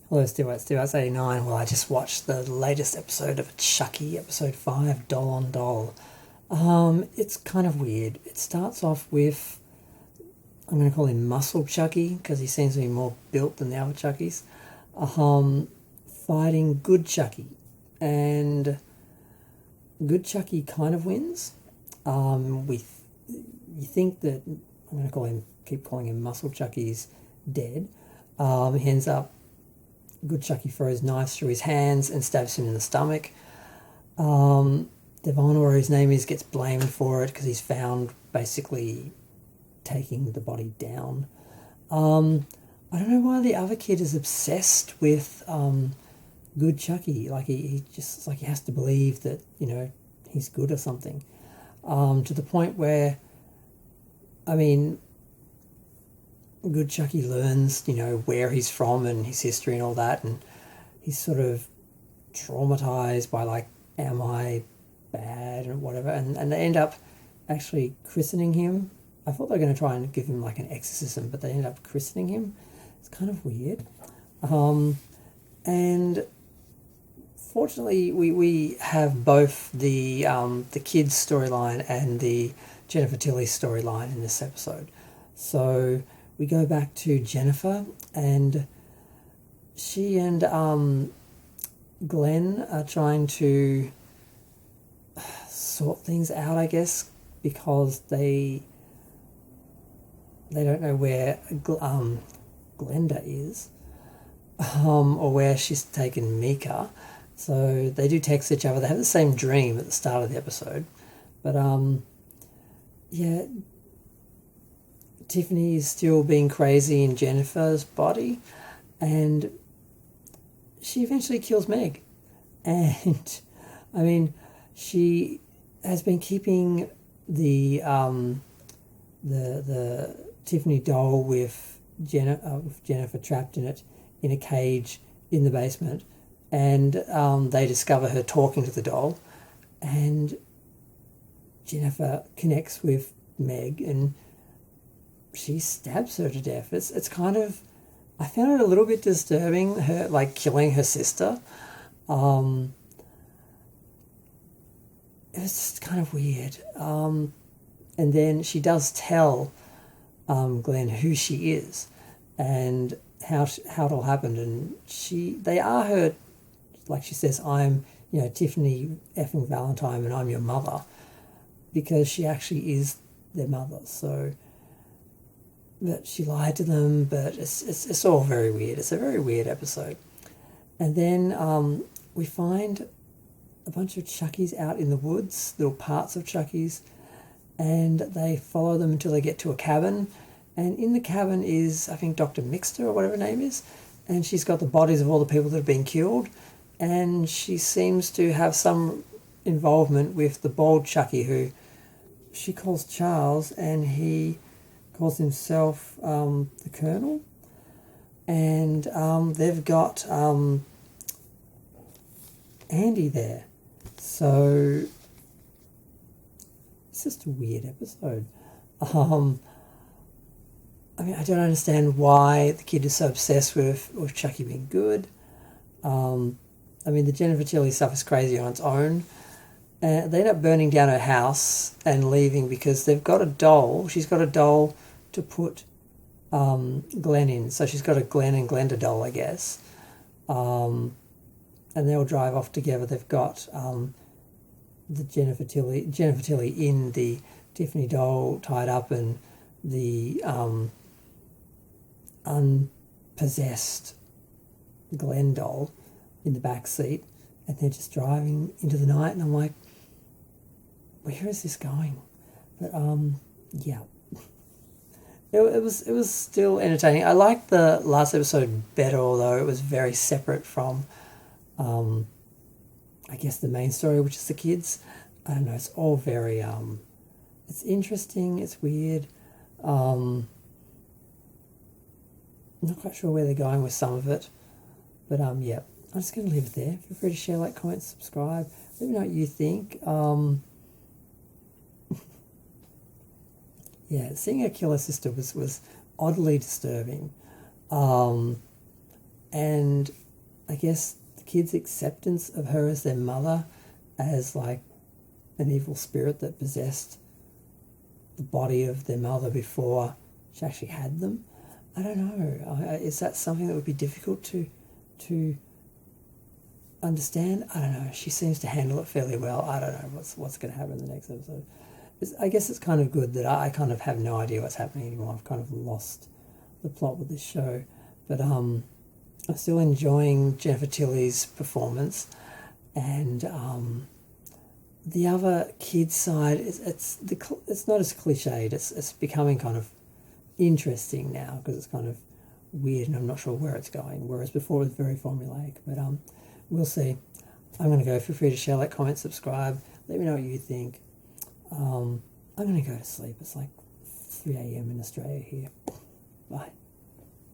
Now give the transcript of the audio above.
Hello, Steve. 89. Well, I just watched the latest episode of Chucky, episode 5, Doll on Doll. It's kind of weird. It starts off with, I'm going to call him Muscle Chucky, because he seems to be more built than the other Chuckies, fighting Good Chucky. And Good Chucky kind of wins. You think that, I'm going to keep calling him Muscle Chucky's dead. He ends up, Good Chucky throws knives through his hands and stabs him in the stomach. Devon, or his name is, gets blamed for it because he's found basically taking the body down. I don't know why the other kid is obsessed with Good Chucky. Like he just like he has to believe that he's good or something. To the point where, I mean, Good Chucky learns, where he's from and his history and all that, and he's sort of traumatized by like, am I bad or whatever, and they end up actually christening him. I thought they were going to try and give him like an exorcism, but they end up christening him. It's kind of weird. And fortunately, we have both the kids storyline and the Jennifer Tilly storyline in this episode. So we go back to Jennifer, and she and Glenn are trying to sort things out, I guess, because they don't know where Glenda is, or where she's taken Mika. So they do text each other. They have the same dream at the start of the episode, but yeah, Tiffany is still being crazy in Jennifer's body, and she eventually kills Meg. And I mean, she has been keeping the Tiffany doll with Jennifer trapped in it in a cage in the basement, and they discover her talking to the doll, and Jennifer connects with Meg and she stabs her to death. It's kind of, I found it a little bit disturbing, her like killing her sister. It was just kind of weird. And then she does tell Glenn who she is and how it all happened, and they are her, like she says, I'm Tiffany effing Valentine and I'm your mother, because she actually is their mother. So, but she lied to them, but it's all very weird. It's a very weird episode. And then we find a bunch of Chuckies out in the woods, little parts of Chuckies, and they follow them until they get to a cabin. And in the cabin is, I think, Dr. Mixter or whatever her name is, and she's got the bodies of all the people that have been killed, and she seems to have some involvement with the bald Chucky, who she calls Charles, and he calls himself the Colonel. And they've got Andy there. So it's just a weird episode. I mean, I don't understand why the kid is so obsessed with Chucky being good. I mean, the Jennifer Tilly stuff is crazy on its own. They end up burning down her house and leaving because they've got a doll. She's got a doll to put Glenn in. So she's got a Glenn and Glenda doll, I guess. And they'll drive off together. They've got the Jennifer Tilly in the Tiffany doll tied up, and the unpossessed Glenn doll in the back seat, and they're just driving into the night, and I'm like, where is this going? But yeah, it was still entertaining. I liked the last episode better, although it was very separate from I guess the main story, which is the kids. I don't know, it's all very it's interesting, it's weird. I'm not quite sure where they're going with some of it, but yeah, I'm just going to leave it there. Feel free to share, like, comment, subscribe. Let me know what you think. Yeah, seeing her kill her sister was oddly disturbing. and I guess the kids' acceptance of her as their mother, as like an evil spirit that possessed the body of their mother before she actually had them. I don't know. Is that something that would be difficult to understand? I don't know. She seems to handle it fairly well. I don't know what's going to happen in the next episode. I guess it's kind of good that I kind of have no idea what's happening anymore. I've kind of lost the plot with this show, but I'm still enjoying Jennifer Tilly's performance, and the other kids side it's not as cliched. It's becoming kind of interesting now because it's kind of weird and I'm not sure where it's going. Whereas before it was very formulaic, but we'll see. I'm going to go. Feel free to share, like, comment, subscribe. Let me know what you think. I'm going to go to sleep. It's like 3 a.m. in Australia here. Bye.